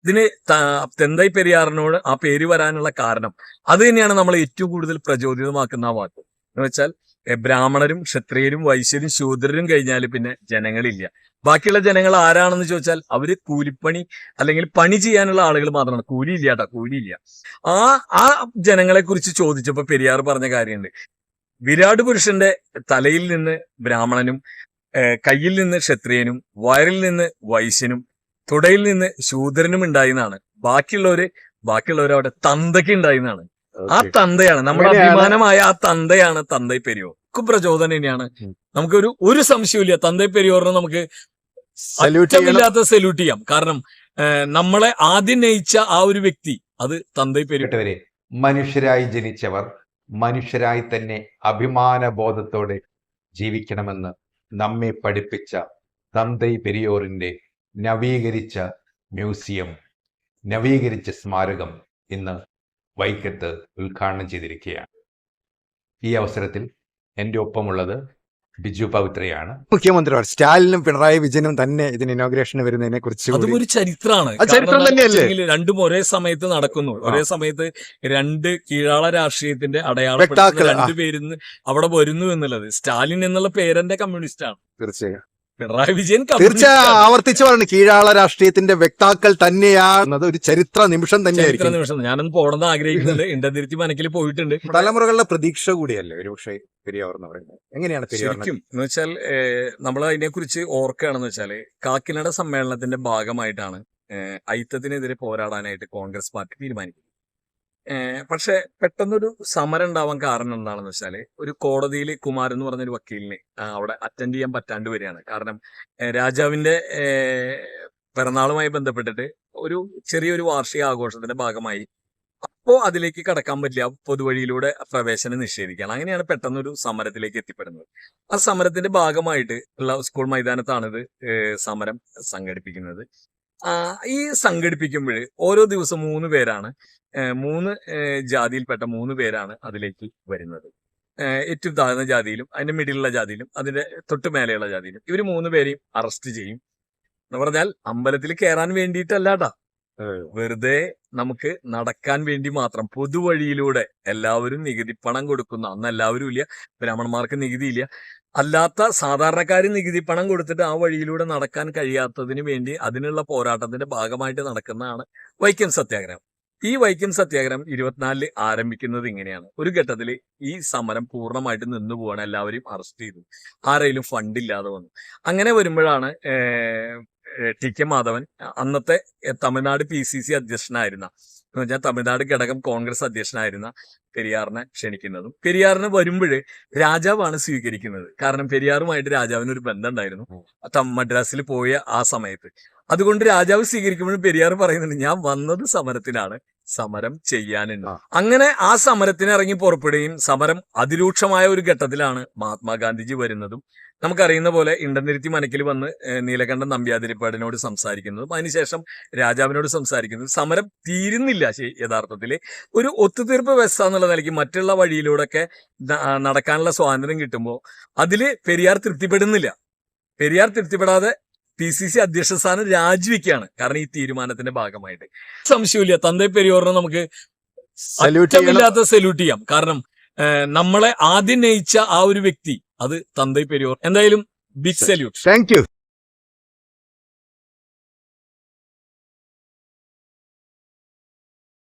ഇതിന് തന്തൈ പെരിയാറിനോട് ആ പേര് വരാനുള്ള കാരണം അത് തന്നെയാണ് നമ്മളെ ഏറ്റവും കൂടുതൽ പ്രചോദിതമാക്കുന്ന ആ വാക്ക് എന്ന് വെച്ചാൽ ബ്രാഹ്മണരും ക്ഷത്രിയരും വൈശ്യരും ശൂദ്രരും കഴിഞ്ഞാൽ പിന്നെ ജനങ്ങളില്ല. ബാക്കിയുള്ള ജനങ്ങൾ ആരാണെന്ന് ചോദിച്ചാൽ അവര് കൂലിപ്പണി അല്ലെങ്കിൽ പണി ചെയ്യാനുള്ള ആളുകൾ മാത്രമാണ്. കൂലിയില്ല കേട്ടോ, കൂലിയില്ല. ആ ആ ജനങ്ങളെ കുറിച്ച് ചോദിച്ചപ്പോ പെരിയാർ പറഞ്ഞ കാര്യമുണ്ട്. വിരാട് പുരുഷന്റെ തലയിൽ നിന്ന് ബ്രാഹ്മണനും, കയ്യിൽ നിന്ന് ക്ഷത്രിയനും, വയറിൽ നിന്ന് വൈശ്യനും, തുടയിൽ നിന്ന് ശൂദ്രനും ഉണ്ടായിരുന്നാണ്. ബാക്കിയുള്ളവര് അവിടെ തന്തയ്ക്ക് ഉണ്ടായിരുന്നാണ്. ആ തന്തയാണ് നമ്മുടെ അഭിമാനമായ ആ തന്തയാണ് തന്തൈ പെരിയോർ. പ്രചോദനം തന്നെയാണ്. നമുക്ക് ഒരു സംശയമില്ല, തന്തൈ പെരിയോറിനെ നമുക്ക് അറ്റമില്ലാത്ത സല്യൂട്ട് ചെയ്യാം. കാരണം നമ്മളെ ആദ്യം നയിച്ച ആ ഒരു വ്യക്തി അത് തന്തൈ പെരിയോർ. മനുഷ്യരായി ജനിച്ചവർ മനുഷ്യരായി തന്നെ അഭിമാന ബോധത്തോടെ ജീവിക്കണമെന്ന് നമ്മെ പഠിപ്പിച്ച തന്തൈ പെരിയോറിന്റെ നവീകരിച്ച മ്യൂസിയം, നവീകരിച്ച സ്മാരകം ഇന്ന് വൈക്കത്ത് ഉദ്ഘാടനം ചെയ്തിരിക്കുകയാണ്. ഈ അവസരത്തിൽ എൻ്റെ ഒപ്പമുള്ളത് ബിജു പവിത്രയാണ്. മുഖ്യമന്ത്രിമാർ സ്റ്റാലിനും പിണറായി വിജയനും തന്നെ ഇതിന് ഇനോഗ്രേഷന് വരുന്നതിനെ കുറിച്ച് അതും ഒരു ചരിത്രമാണ്. ചരിത്രം തന്നെയല്ലേ? രണ്ടും ഒരേ സമയത്ത് നടക്കുന്നു. ഒരേ സമയത്ത് രണ്ട് കീഴാള രാഷ്ട്രീയത്തിന്റെ അടയാളം രണ്ടുപേരുന്ന് അവിടെ വരുന്നു എന്നുള്ളത്. സ്റ്റാലിൻ എന്നുള്ള പേരന്റെ കമ്മ്യൂണിസ്റ്റ് ആണ്. തീർച്ചയായും പിണറായി വിജയൻ തീർച്ചയായും ആവർത്തിച്ചു പറഞ്ഞു കീഴാള രാഷ്ട്രീയത്തിന്റെ വക്താക്കൾ തന്നെയാണെന്നത് ഒരു ചരിത്ര നിമിഷം തന്നെയായിരിക്കും. ഞാനൊന്ന് പോകണമെന്ന് ആഗ്രഹിക്കുന്നുണ്ട്. ഇണ്ടതിരുത്തി മനക്കിൽ പോയിട്ടുണ്ട്. തലമുറകളുടെ പ്രതീക്ഷ കൂടിയല്ലേ ഒരുപക്ഷെ പെരിയാർ എന്ന് പറയുന്നത്. എങ്ങനെയാണ് ശരിക്കും എന്ന് വെച്ചാൽ നമ്മൾ അതിനെ കുറിച്ച് ഓർക്കുകയാണെന്ന് വെച്ചാല് കാക്കിനട സമ്മേളനത്തിന്റെ ഭാഗമായിട്ടാണ് ഐത്തത്തിനെതിരെ പോരാടാനായിട്ട് കോൺഗ്രസ് പാർട്ടി തീരുമാനിക്കുന്നത്. പക്ഷെ പെട്ടെന്നൊരു സമരം ഉണ്ടാവാൻ കാരണം എന്താണെന്ന് വെച്ചാല് ഒരു കോടതിയിൽ കുമാരൻ എന്ന് പറഞ്ഞൊരു വക്കീലിന് അവിടെ അറ്റൻഡ് ചെയ്യാൻ പറ്റാണ്ട് വരികയാണ്. കാരണം രാജാവിന്റെ പിറന്നാളുമായി ബന്ധപ്പെട്ടിട്ട് ഒരു ചെറിയൊരു വാർഷിക ആഘോഷത്തിന്റെ ഭാഗമായി അപ്പോ അതിലേക്ക് കടക്കാൻ പറ്റില്ല, പൊതുവഴിയിലൂടെ പ്രവേശനം നിഷേധിക്കുകയാണ്. അങ്ങനെയാണ് പെട്ടെന്നൊരു സമരത്തിലേക്ക് എത്തിപ്പെടുന്നത്. ആ സമരത്തിന്റെ ഭാഗമായിട്ട് ഉള്ള സ്കൂൾ മൈതാനത്താണിത് സമരം സംഘടിപ്പിക്കുന്നത്. ഈ സംഘടിപ്പിക്കുമ്പോൾ ഓരോ ദിവസം 3 പേരാണ്, 3 ജാതിയിൽപ്പെട്ട 3 പേരാണ് അതിലേക്ക് വരുന്നത്. ഏറ്റവും താഴ്ന്ന ജാതിയിലും അതിന്റെ മിഡിലുള്ള ജാതിയിലും അതിന്റെ തൊട്ട് മേലെയുള്ള ജാതിയിലും ഇവർ 3 പേരെയും അറസ്റ്റ് ചെയ്യും. എന്ന് പറഞ്ഞാൽ അമ്പലത്തിൽ കയറാൻ വേണ്ടിയിട്ടല്ലാട്ടാ, വെറുതെ നമുക്ക് നടക്കാൻ വേണ്ടി മാത്രം പൊതുവഴിയിലൂടെ എല്ലാവരും നികുതി പണം കൊടുക്കുന്ന, അന്ന് എല്ലാവരും ഇല്ല, ബ്രാഹ്മണന്മാർക്ക് നികുതി ഇല്ല, അല്ലാത്ത സാധാരണക്കാർ നികുതി പണം കൊടുത്തിട്ട് ആ വഴിയിലൂടെ നടക്കാൻ കഴിയാത്തതിന് വേണ്ടി അതിനുള്ള പോരാട്ടത്തിന്റെ ഭാഗമായിട്ട് നടക്കുന്നതാണ് വൈക്കം സത്യാഗ്രഹം. ഈ വൈക്കം സത്യാഗ്രഹം 24 ആരംഭിക്കുന്നത് ഇങ്ങനെയാണ്. ഒരു ഘട്ടത്തിൽ ഈ സമരം പൂർണ്ണമായിട്ട് നിന്നു പോവാണ്. എല്ലാവരെയും അറസ്റ്റ് ചെയ്തു, ആരെങ്കിലും ഫണ്ടില്ലാതെ വന്നു. അങ്ങനെ വരുമ്പോഴാണ് ടി കെ മാധവൻ അന്നത്തെ തമിഴ്നാട് PCC അധ്യക്ഷനായിരുന്ന, എന്ന് വെച്ചാൽ തമിഴ്നാട് ഘടകം കോൺഗ്രസ് അധ്യക്ഷനായിരുന്ന പെരിയാറിനെ ക്ഷണിക്കുന്നതും. പെരിയാറിന് വരുമ്പോൾ രാജാവാണ് സ്വീകരിക്കുന്നത്. കാരണം പെരിയാറുമായിട്ട് രാജാവിന് ഒരു ബന്ധം ഉണ്ടായിരുന്നു മദ്രാസിൽ പോയ ആ സമയത്ത്. അതുകൊണ്ട് രാജാവ് സ്വീകരിക്കുമ്പോഴും പെരിയാർ പറയുന്നുണ്ട്, ഞാൻ വന്നത് സമരത്തിനാണ്, സമരം ചെയ്യാനുണ്ട്. അങ്ങനെ ആ സമരത്തിന് ഇറങ്ങി പുറപ്പെടുകയും സമരം അതിരൂക്ഷമായ ഒരു ഘട്ടത്തിലാണ് മഹാത്മാഗാന്ധിജി വരുന്നതും. നമുക്കറിയുന്ന പോലെ ഇണ്ടന്തിരുത്തി മനക്കിൽ വന്ന് നീലകണ്ഠൻ നമ്പ്യാതിരിപ്പാടിനോട് സംസാരിക്കുന്നതും അതിനുശേഷം രാജാവിനോട് സംസാരിക്കുന്നതും. സമരം തീരുന്നില്ല. യഥാർത്ഥത്തിൽ ഒരു ഒത്തുതീർപ്പ് വ്യവസ്ഥ എന്നുള്ള നിലയ്ക്ക് മറ്റുള്ള വഴിയിലൂടെയൊക്കെ നടക്കാനുള്ള സ്വാതന്ത്ര്യം കിട്ടുമ്പോൾ അതില് പെരിയാർ തൃപ്തിപ്പെടുന്നില്ല. പെരിയാർ തൃപ്തിപ്പെടാതെ PCC അധ്യക്ഷ സ്ഥാനം രാജിവെക്കുകയാണ്. കാരണം ഈ തീരുമാനത്തിന്റെ ഭാഗമായിട്ട് സംശയമില്ല, തന്തൈ പെരിയോറിനെ നമുക്ക് അറ്റമില്ലാത്ത സല്യൂട്ട് ചെയ്യാം. കാരണം നമ്മളെ ആദ്യം നയിച്ച ആ ഒരു വ്യക്തി അത് തന്തൈ പെരിയോർ. എന്തായാലും ബിഗ് സല്യൂട്ട്. Thank you.